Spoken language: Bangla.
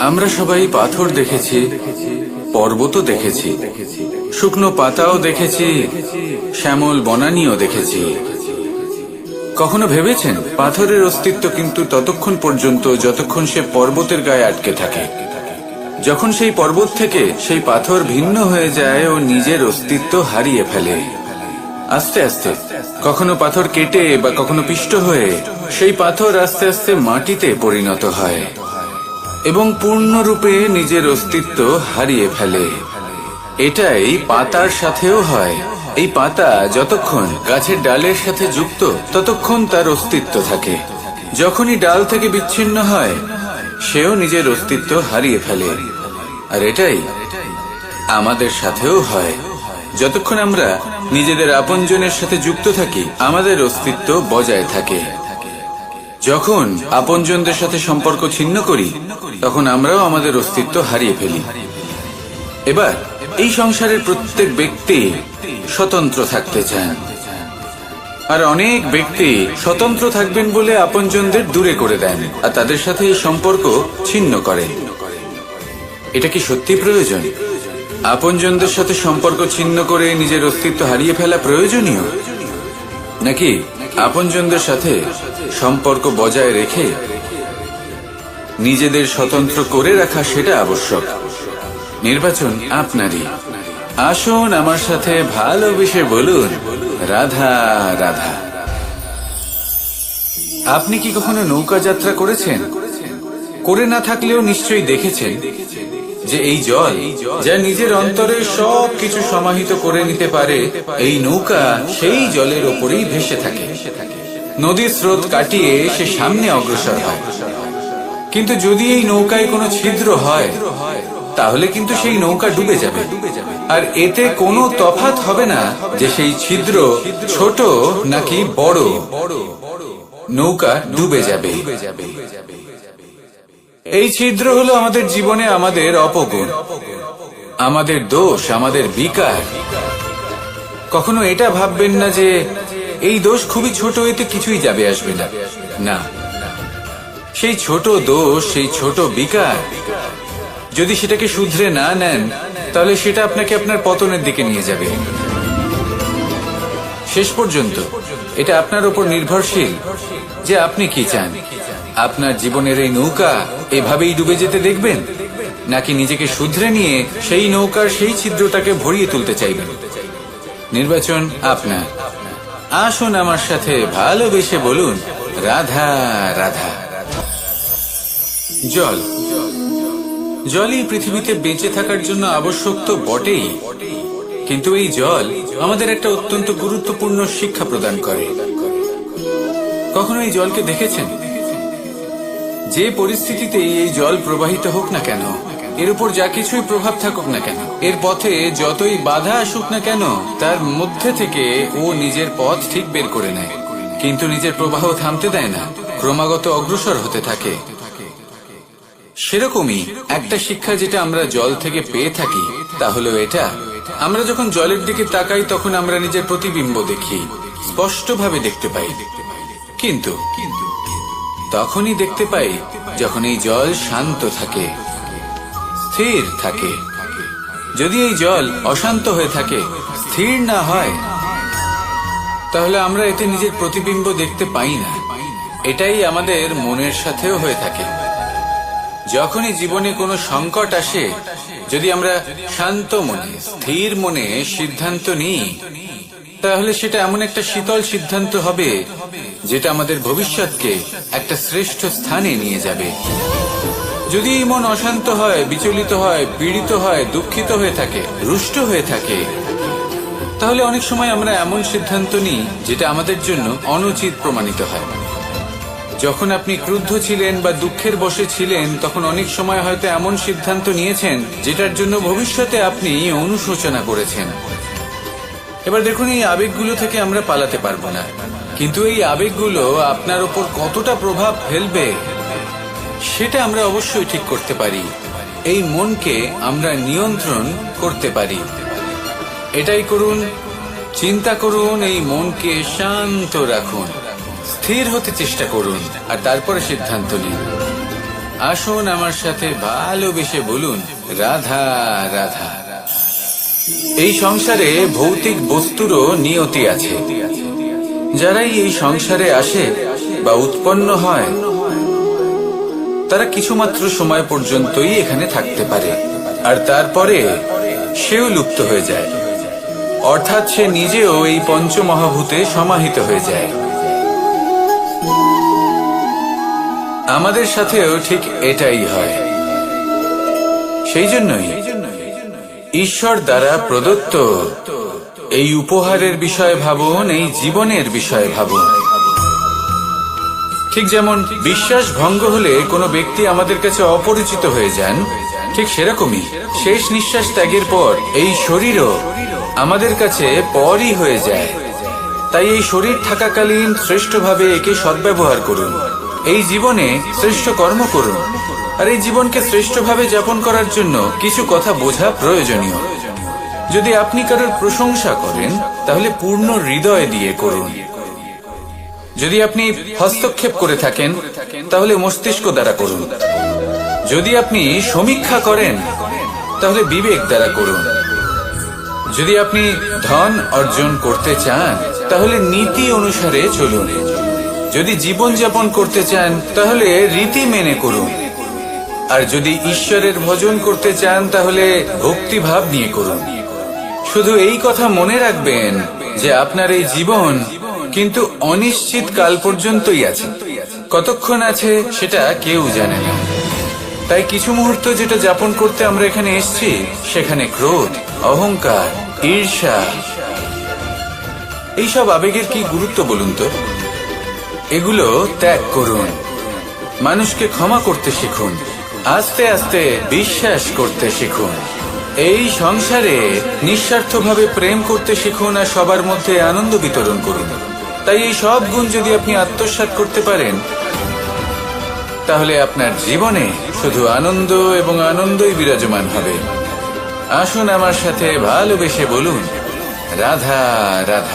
আমরা সবাই পাথর দেখেছি, পর্বতও দেখেছি, শুকনো পাতাও দেখেছি, শ্যামল বনানীও দেখেছি। কখনো ভেবেছেন পাথরের অস্তিত্ব কিন্তু ততক্ষণ পর্যন্ত যতক্ষণ সে পর্বতের গায়ে আটকে থাকে। যখন সেই পর্বত থেকে সেই পাথর ভিন্ন হয়ে যায় ও নিজের অস্তিত্ব হারিয়ে ফেলে। আস্তে আস্তে কখনো পাথর কেটে বা কখনো পিষ্ট হয়ে সেই পাথর আস্তে আস্তে মাটিতে পরিণত হয় এবং পূর্ণরূপে নিজের অস্তিত্ব হারিয়ে ফেলে। এটাই পাতার সাথেও হয়। এই পাতা যতক্ষণ গাছের ডালের সাথে যুক্ত ততক্ষণ তার অস্তিত্ব থাকে। যখনই ডাল থেকে বিচ্ছিন্ন হয় সেও নিজের অস্তিত্ব হারিয়ে ফেলে। আর এটাই আমাদের সাথেও হয়। যতক্ষণ আমরা নিজেদের আপনজনের সাথে যুক্ত থাকি আমাদের অস্তিত্ব বজায় থাকে। যখন আপনজনদের সাথে সম্পর্ক ছিন্ন করি তখন আমরাও আমাদের অস্তিত্ব হারিয়ে ফেলি। এবার এই সংসারের প্রত্যেক ব্যক্তি স্বতন্ত্র থাকতে চান, আর অনেক ব্যক্তি স্বতন্ত্র থাকবেন বলে আপনজনদের দূরে করে দেন আর তাদের সাথে এই সম্পর্ক ছিন্ন করেন। এটা কি সত্যি প্রয়োজন? আপনজনদের সাথে সম্পর্ক ছিন্ন করে নিজের অস্তিত্ব হারিয়ে ফেলা প্রয়োজনীয়, নাকি আপনজনদের সাথে সম্পর্ক বজায় রেখে নিজেদের স্বতন্ত্র করে রাখা সেটা আবশ্যক? নির্বাচন আপনারই। আসুন আমার সাথে ভালোবেসে বলুন, রাধা রাধা। আপনি কি কখনো নৌকা যাত্রা করেছেন? করে না থাকলেও নিশ্চয়ই দেখেছেন যে এই জল যা নিজের অন্তরে সব কিছু সমাহিত করে নিতে পারে, এই নৌকা সেই জলের ওপরেই ভেসে থাকে। নদীর স্রোত কাটিয়ে সে সামনে অগ্রসর হয়। কিন্তু যদি এই নৌকায় কোনো ছিদ্র হয় তাহলে কিন্তু সেই নৌকা ডুবে যাবে। আর এতে কোনো তফাৎ হবে না যে সেই ছিদ্র ছোট নাকি বড়, নৌকা ডুবে যাবে। এই ছিদ্র হলো আমাদের জীবনে আমাদের অপগুণ, আমাদের দোষ, আমাদের বিকার। কখনো এটা ভাববেন না যে এই দোষ খুবই ছোট, এতে কিছুই যাবে আসবে না। না, সেই ছোট দোষ, সেই ছোট বিকার যদি সেটাকে শুধরে না নেন তাহলে সেটা আপনাকে আপনার পতনের দিকে নিয়ে যাবে। শেষ পর্যন্ত এটা আপনার উপর নির্ভরশীল যে আপনি কি চান। আপনার জীবনের এই নৌকা এভাবেই ডুবে যেতে দেখবেন, নাকি নিজেকে শুধরে নিয়ে সেই নৌকার সেই ছিদ্রটাকে ভরিয়ে তুলতে চাইবেন? নির্বাচন আপনার। আসুন আমার সাথে ভালোবেসে বলুন, রাধা রাধা। জল, জলই পৃথিবীতে বেঁচে থাকার জন্য আবশ্যক তো বটেই, কিন্তু এই জল আমাদের একটা অত্যন্ত গুরুত্বপূর্ণ শিক্ষা প্রদান করে। কখনো এই জলকে দেখেছেন? যে পরিস্থিতিতে এই জল প্রবাহিত হোক না কেন, এর উপর যা কিছুই প্রভাব থাকুক না কেন, এর পথে যতই বাধা আসুক না কেন, তার মধ্যে থেকে ও নিজের পথ ঠিক বের করে নেয়, কিন্তু নিজের প্রবাহ থামতে দেয় না, ক্রমাগত অগ্রসর হতে থাকে। সেরকমই একটা শিক্ষা যেটা আমরা জল থেকে পেয়ে থাকি তা হলো এটা, আমরা যখন জলের দিকে তাকাই তখন আমরা নিজের প্রতিবিম্ব দেখি, স্পষ্টভাবে দেখতে পাই। কিন্তু তখনই দেখতে পাই যখন এই জল শান্ত থাকে, স্থির থাকে। যদি এই জল অশান্ত হয়ে থাকে, স্থির না হয়, তাহলে আমরা এতে নিজের প্রতিবিম্ব দেখতে পাই না। এটাই আমাদের মনের সাথেও হয়ে থাকে। যখনই জীবনে কোনো সংকট আসে, যদি আমরা শান্ত মনে, স্থির মনে সিদ্ধান্ত নিই, তাহলে সেটা এমন একটা শীতল সিদ্ধান্ত হবে যেটা আমাদের ভবিষ্যৎকে একটা শ্রেষ্ঠ স্থানে নিয়ে যাবে। যদি এই মন অশান্ত হয়, বিচলিত হয়, পীড়িত হয়, দুঃখিত হয়ে থাকে, রুষ্ট হয়ে থাকে, তাহলে অনেক সময় আমরা এমন সিদ্ধান্ত নিই যেটা আমাদের জন্য অনুচিত প্রমাণিত হয়। যখন আপনি ক্রুদ্ধ ছিলেন বা দুঃখের বশে ছিলেন, তখন অনেক সময় হয়তো এমন সিদ্ধান্ত নিয়েছেন যেটার জন্য ভবিষ্যতে আপনি অনুশোচনা করেছেন। এবার দেখুন, এই আবেগগুলো থেকে আমরা পালাতে পারবো না, কিন্তু এই আবেগগুলো আপনার উপর কতটা প্রভাব ফেলবে সেটা আমরা অবশ্যই ঠিক করতে পারি। এই মনকে আমরা নিয়ন্ত্রণ করতে পারি। এটাই করুন, চিন্তা করুন, এই মনকে শান্ত রাখুন, স্থির হতে চেষ্টা করুন, আর তারপরে সিদ্ধান্ত নিন। আসুন আমার সাথে ভালোবেসে বলুন, রাধা রাধা। এই সংসারে ভৌতিক বস্তুরও নিয়তি আছে। যারাই এই সংসারে আসে বা উৎপন্ন হয়, তারা কিছুমাত্র সময় পর্যন্তই এখানে থাকতে পারে, আর তারপরে সেও লুপ্ত হয়ে যায়, অর্থাৎ সে নিজেও এই পঞ্চমহাভূতে সমাহিত হয়ে যায়। আমাদের সাথেও ঠিক এটাই হয়। সেই জন্যই ঈশ্বর দ্বারা প্রদত্ত এই উপহারের বিষয়ে ভাবুন, এই জীবনের বিষয়ে ভাবুন। ঠিক যেমন বিশ্বাস ভঙ্গ হলে কোনো ব্যক্তি আমাদের কাছে অপরিচিত হয়ে যান, ঠিক সেরকমই শেষ নিঃশ্বাস ত্যাগের পর এই শরীরও আমাদের কাছে পরই হয়ে যায়। তাই এই শরীর থাকাকালীন শ্রেষ্ঠভাবে একে সদ্ব্যবহার করুন, এই জীবনে শ্রেষ্ঠ কর্ম করুন। আর এই জীবনকে শ্রেষ্ঠভাবে যাপন করার জন্য কিছু কথা বোঝা প্রয়োজনীয়। যদি আপনি কারোর প্রশংসা করেন, তাহলে পূর্ণ হৃদয় দিয়ে করুন। যদি আপনি হস্তক্ষেপ করে থাকেন, তাহলে মস্তিষ্ক দ্বারা করুন। যদি আপনি সমীক্ষা করেন, তাহলে বিবেক দ্বারা করুন। যদি আপনি ধন অর্জন করতে চান, তাহলে নীতি অনুসারে চলুন। যদি জীবন যাপন করতে চান, তাহলে রীতি মেনে করুন। আর যদি ঈশ্বরের ভজন করতে চান, তাহলে ভক্তিভাব নিয়ে করুন। শুধু এই কথা মনে রাখবেন যে আপনার এই জীবন কিন্তু অনিশ্চিত কাল পর্যন্তই আছে। কতক্ষণ আছে সেটা কেউ জানে না। তাই কিছু মুহূর্ত যেটা যাপন করতে আমরা এখানে এসেছি, সেখানে ক্রোধ, অহংকার, ঈর্ষা, এইসব আবেগের কি গুরুত্ব বলুন তো? এগুলো ত্যাগ করুন। মানুষকে ক্ষমা করতে শিখুন। আস্তে আস্তে বিশ্বাস করতে শিখুন। এই সংসারে নিঃস্বার্থভাবে প্রেম করতে শিখুন, আর সবার মধ্যে আনন্দ বিতরণ করুন। তাই এই সব গুণ যদি আপনি আত্মসাৎ করতে পারেন, তাহলে আপনার জীবনে শুধু আনন্দ এবং আনন্দই বিরাজমান হবে। আসুন আমার সাথে ভালোবেসে বলুন, রাধা রাধা।